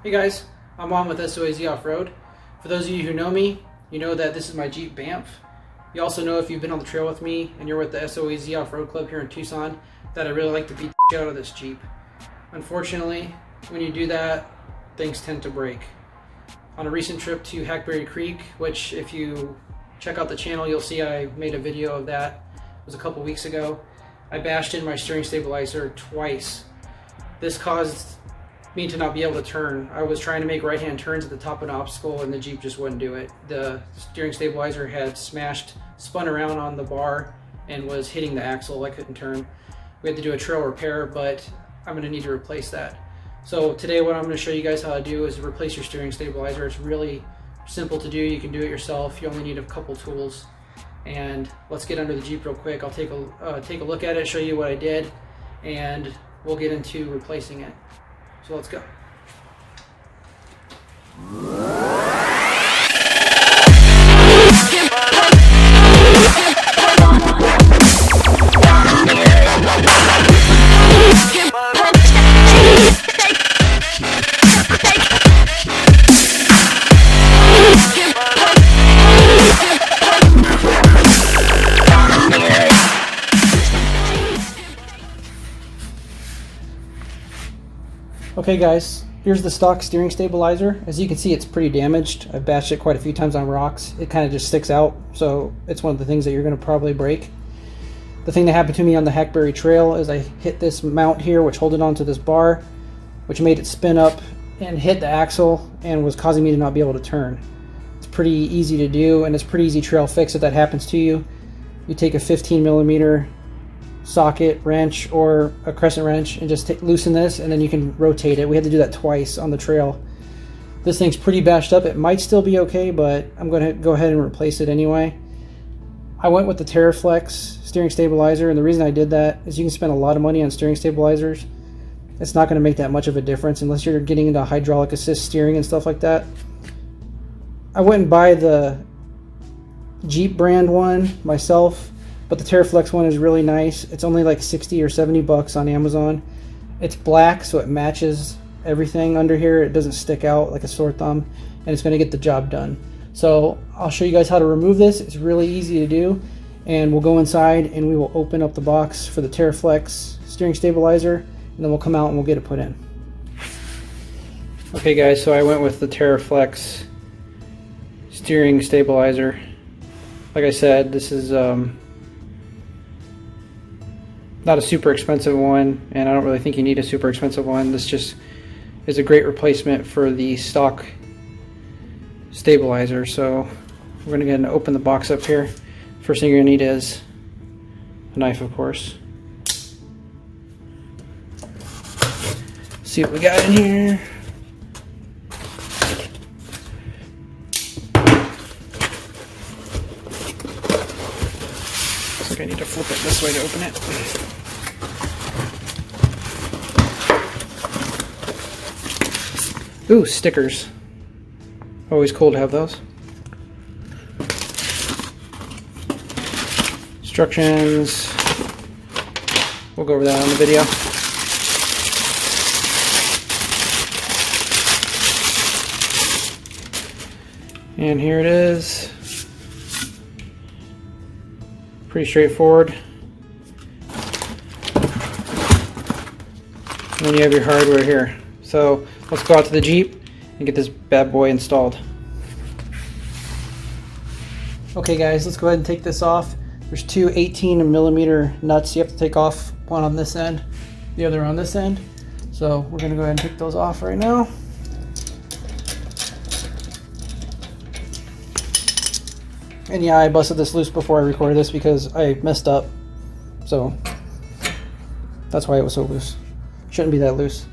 Hey guys, I'm Juan with SOAZ Off-Road. For those of you who know me, you know that this is my Jeep Banff. You also know, if you've been on the trail with me and you're with the SOAZ Off-Road Club here in Tucson, that I really like to beat the shit out of this Jeep. Unfortunately, when you do that, things tend to break. On a recent trip to Hackberry Creek, which if you check out the channel, you'll see I made a video of that. It was a couple weeks ago. I bashed in my steering stabilizer twice. This caused me to not be able to turn. I was trying to make right-hand turns at the top of an obstacle and the Jeep just wouldn't do it. The steering stabilizer had spun around on the bar and was hitting the axle. I couldn't turn. We had to do a trail repair, but I'm going to need to replace that. So today what I'm going to show you guys how to do is replace your steering stabilizer. It's really simple to do. You can do it yourself. You only need a couple tools. And let's get under the Jeep real quick. I'll take a look at it, show you what I did, and we'll get into replacing it. So let's go. Okay guys, here's the stock steering stabilizer. As you can see, it's pretty damaged. I've bashed it quite a few times on rocks. It kind of just sticks out, so it's one of the things that you're going to probably break. The thing that happened to me on the Hackberry Trail is I hit this mount here, which holded onto this bar, which made it spin up and hit the axle and was causing me to not be able to turn. It's pretty easy to do, and it's pretty easy trail fix if that happens to you. You take a 15mm socket wrench or a crescent wrench and just loosen this, and then you can rotate it. We had to do that twice on the trail. This thing's pretty bashed up. It might still be okay, but I'm going to go ahead and replace it anyway. I went with the Teraflex steering stabilizer, and the reason I did that is you can spend a lot of money on steering stabilizers. It's not going to make that much of a difference unless you're getting into hydraulic assist steering and stuff like that. I wouldn't buy the Jeep brand one myself, but the Teraflex one is really nice. It's only like 60 or 70 bucks on Amazon. It's black, so it matches everything under here. It doesn't stick out like a sore thumb, and it's going to get the job done. So I'll show you guys how to remove this. It's really easy to do, and we'll go inside and we will open up the box for the Teraflex steering stabilizer, and then we'll come out and we'll get it put in. Okay guys, so I went with the Teraflex steering stabilizer. Like I said, this is not a super expensive one, and I don't really think you need a super expensive one. This just is a great replacement for the stock stabilizer. So we're going to go ahead and open the box up here. First thing you're going to need is a knife, of course. See what we got in here. Looks like I need to flip it this way to open it. Ooh, stickers. Always cool to have those. Instructions. We'll go over that on the video. And here it is. Pretty straightforward. And then you have your hardware here. So let's go out to the Jeep and get this bad boy installed. Okay guys, let's go ahead and take this off. There's two 18mm nuts you have to take off, one on this end, the other on this end. So we're going to go ahead and take those off right now. And yeah, I busted this loose before I recorded this because I messed up. So that's why it was so loose. Shouldn't be that loose.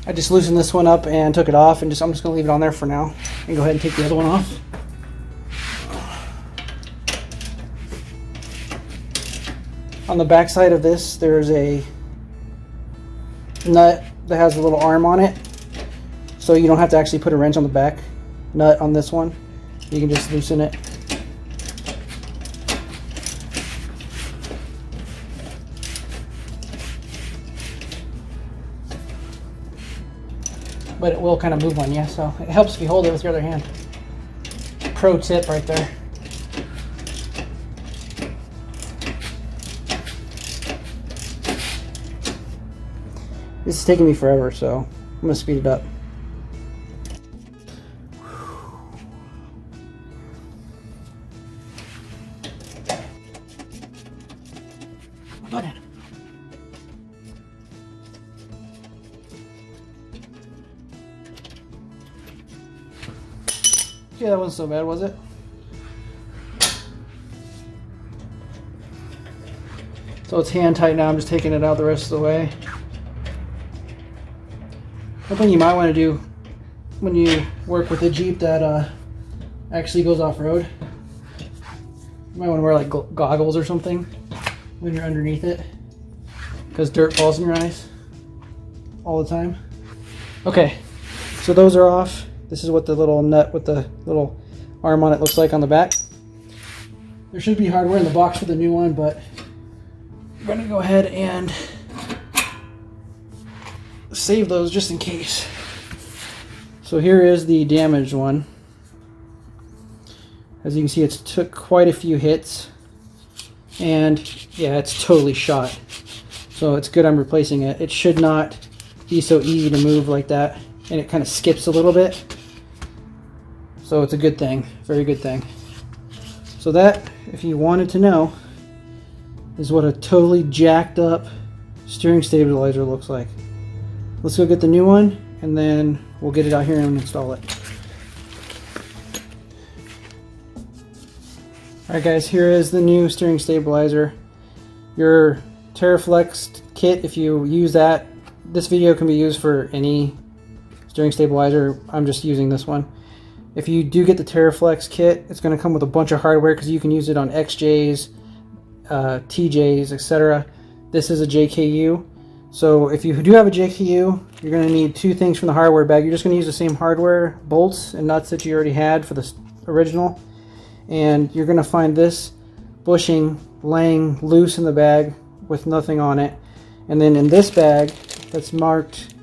I just loosened this one up and took it off, and I'm just going to leave it on there for now and go ahead and take the other one off. On the back side of this, there's a nut that has a little arm on it, so you don't have to actually put a wrench on the back nut on this one. You can just loosen it. but it will kind of move on you, so it helps if you hold it with your other hand. Pro tip right there. This is taking me forever, so I'm gonna speed it up. Button. Yeah, that wasn't so bad, was it? So it's hand tight now. I'm just taking it out the rest of the way. One thing you might want to do when you work with a Jeep that actually goes off-road, you might want to wear like goggles or something when you're underneath it, because dirt falls in your eyes all the time. Okay, so those are off. This is what the little nut with the little arm on it looks like on the back. There should be hardware in the box for the new one, but I'm going to go ahead and save those just in case. So here is the damaged one. As you can see, it's took quite a few hits, and yeah, it's totally shot. So it's good I'm replacing it. It should not be so easy to move like that, and it kind of skips a little bit. So it's a good thing, very good thing. So that, if you wanted to know, is what a totally jacked up steering stabilizer looks like. Let's go get the new one, and then we'll get it out here and install it. Alright guys, here is the new steering stabilizer. Your Teraflex kit, if you use that, this video can be used for any steering stabilizer. I'm just using this one. If you do get the Teraflex kit, it's going to come with a bunch of hardware because you can use it on XJs, TJs, etc. This is a JKU. So if you do have a JKU, you're going to need two things from the hardware bag. You're just going to use the same hardware bolts and nuts that you already had for the original. And you're going to find this bushing laying loose in the bag with nothing on it. And then in this bag that's marked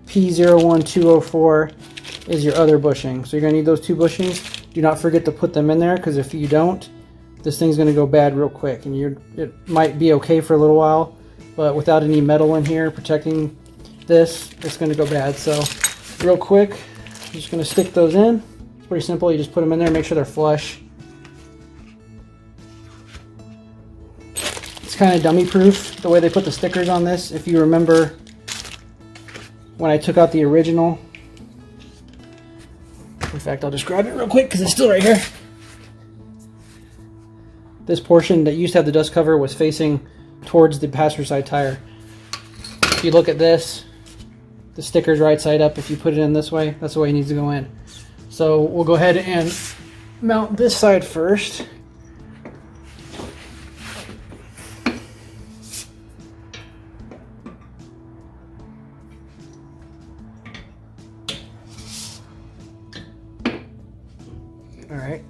P01204 is your other bushing. So you're going to need those two bushings. Do not forget to put them in there, because if you don't, this thing's going to go bad real quick. And it might be okay for a little while, but without any metal in here protecting this, it's going to go bad. So real quick, I'm just going to stick those in. It's pretty simple. You just put them in there, make sure they're flush. It's kind of dummy proof the way they put the stickers on this. If you remember when I took out the original, in fact, I'll just grab it real quick because it's still right here. This portion that used to have the dust cover was facing towards the passenger side tire. If you look at this, the sticker's right side up. If you put it in this way, that's the way it needs to go in. So we'll go ahead and mount this side first. Alright,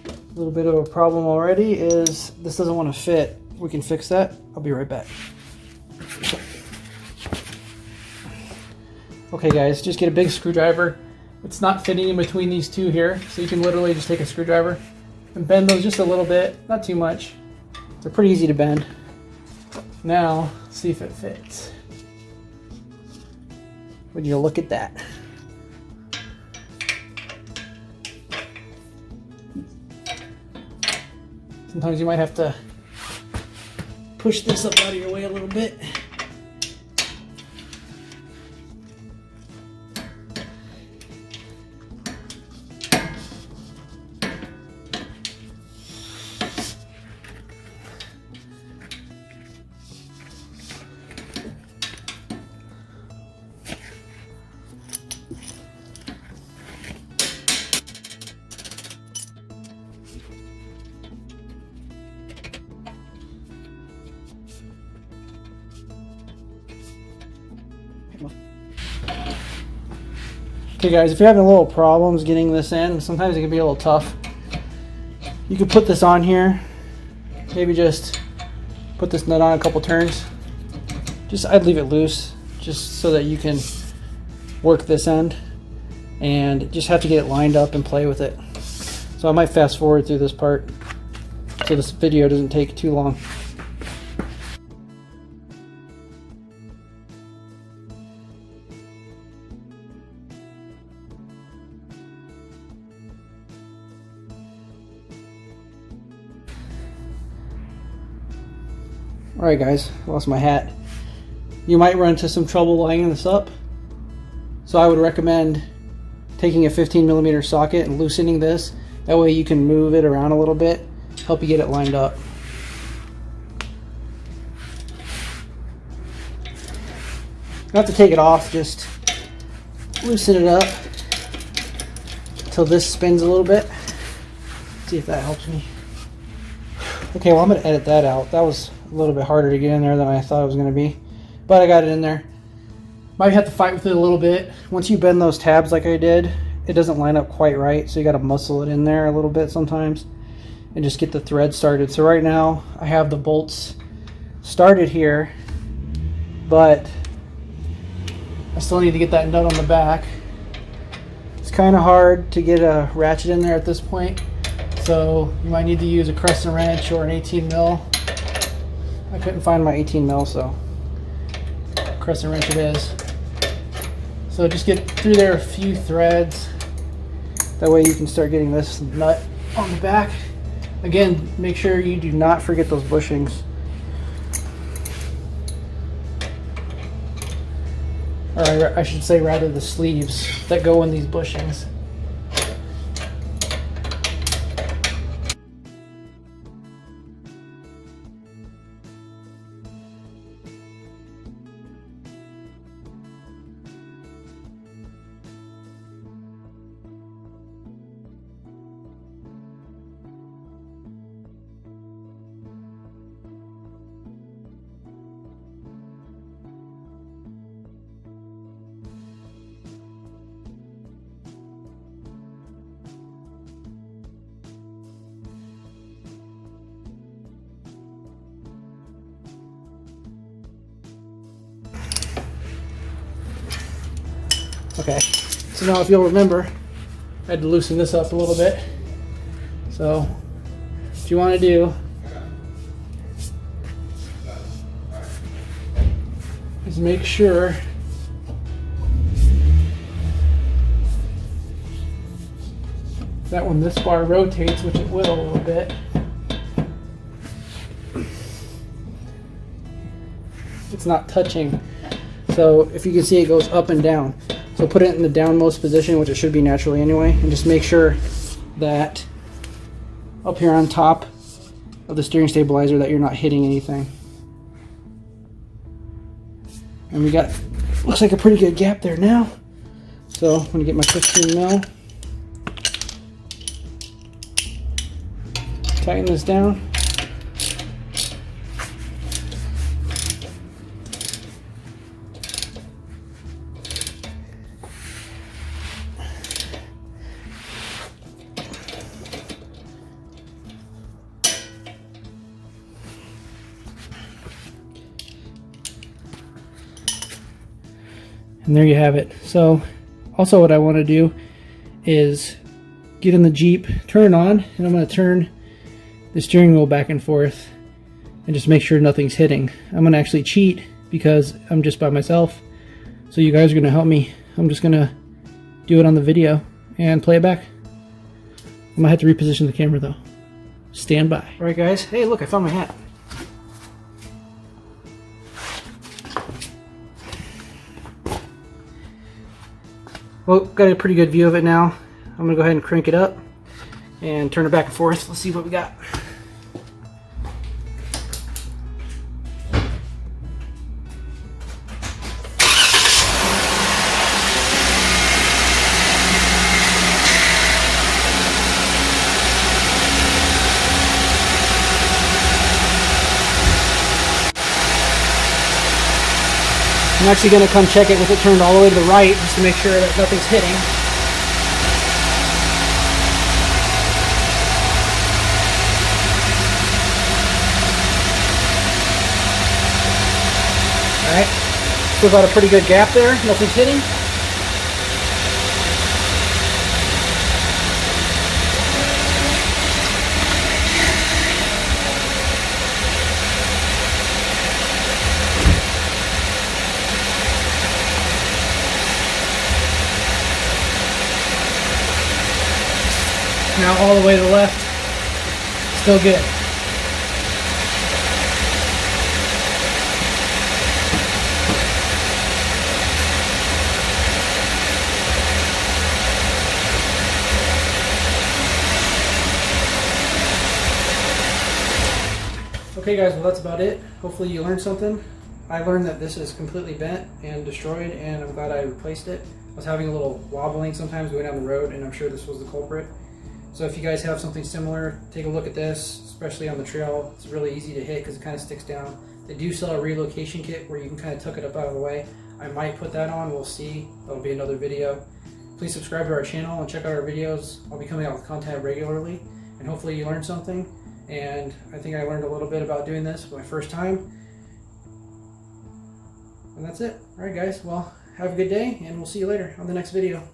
a little bit of a problem already is this doesn't want to fit. We can fix that. I'll be right back. Okay guys, just get a big screwdriver. It's not fitting in between these two here, so you can literally just take a screwdriver and bend those just a little bit, not too much. They're pretty easy to bend. Now, see if it fits. Would you look at that? Sometimes you might have to push this up out of your way a little bit. Okay guys, if you're having a little problems getting this in, sometimes it can be a little tough. You could put this on here, maybe just put this nut on a couple turns. I'd leave it loose, just so that you can work this end and just have to get it lined up and play with it. So I might fast forward through this part so this video doesn't take too long. Alright guys, I lost my hat. You might run into some trouble lining this up, so I would recommend taking a 15mm socket and loosening this. That way you can move it around a little bit, help you get it lined up. You don't have to take it off, just loosen it up until this spins a little bit. See if that helps me. Okay, well I'm going to edit that out. That was a little bit harder to get in there than I thought it was going to be, but I got it in there. Might have to fight with it a little bit. Once you bend those tabs like I did, it doesn't line up quite right, so you got to muscle it in there a little bit sometimes and just get the thread started. So right now I have the bolts started here, but I still need to get that nut on the back. It's kind of hard to get a ratchet in there at this point, so you might need to use a crescent wrench or an 18mm. I couldn't find my 18mm, so crescent wrench it is. So just get through there a few threads. That way you can start getting this nut on the back. Again, make sure you do not forget those bushings. Or I should say rather the sleeves that go in these bushings. Okay, so now if you'll remember, I had to loosen this up a little bit. So what you want to do is make sure that when this bar rotates, which it will a little bit, it's not touching. So if you can see, it goes up and down. So put it in the downmost position, which it should be naturally anyway, and just make sure that up here on top of the steering stabilizer that you're not hitting anything. And we got, looks like a pretty good gap there now. So I'm gonna get my 15mm, tighten this down. And there you have it. So also what I want to do is get in the Jeep, turn it on, and I'm going to turn the steering wheel back and forth and just make sure nothing's hitting. I'm going to actually cheat because I'm just by myself. So you guys are going to help me. I'm just going to do it on the video and play it back. I might have to reposition the camera though. Stand by. Alright guys, hey look, I found my hat. Well, got a pretty good view of it now. I'm going to go ahead and crank it up and turn it back and forth. Let's see what we got. I'm actually going to come check it with it turned all the way to the right just to make sure that nothing's hitting. Alright, still got a pretty good gap there, nothing's hitting. Now all the way to the left, still good. Okay guys, well that's about it. Hopefully you learned something. I learned that this is completely bent and destroyed, and I'm glad I replaced it. I was having a little wobbling sometimes going down the road, and I'm sure this was the culprit. So if you guys have something similar, take a look at this, especially on the trail. It's really easy to hit because it kind of sticks down. They do sell a relocation kit where you can kind of tuck it up out of the way. I might put that on, we'll see. That'll be another video. Please subscribe to our channel and check out our videos. I'll be coming out with content regularly, and hopefully you learned something. And I think I learned a little bit about doing this for my first time. And that's it. Alright guys, well, have a good day, and we'll see you later on the next video.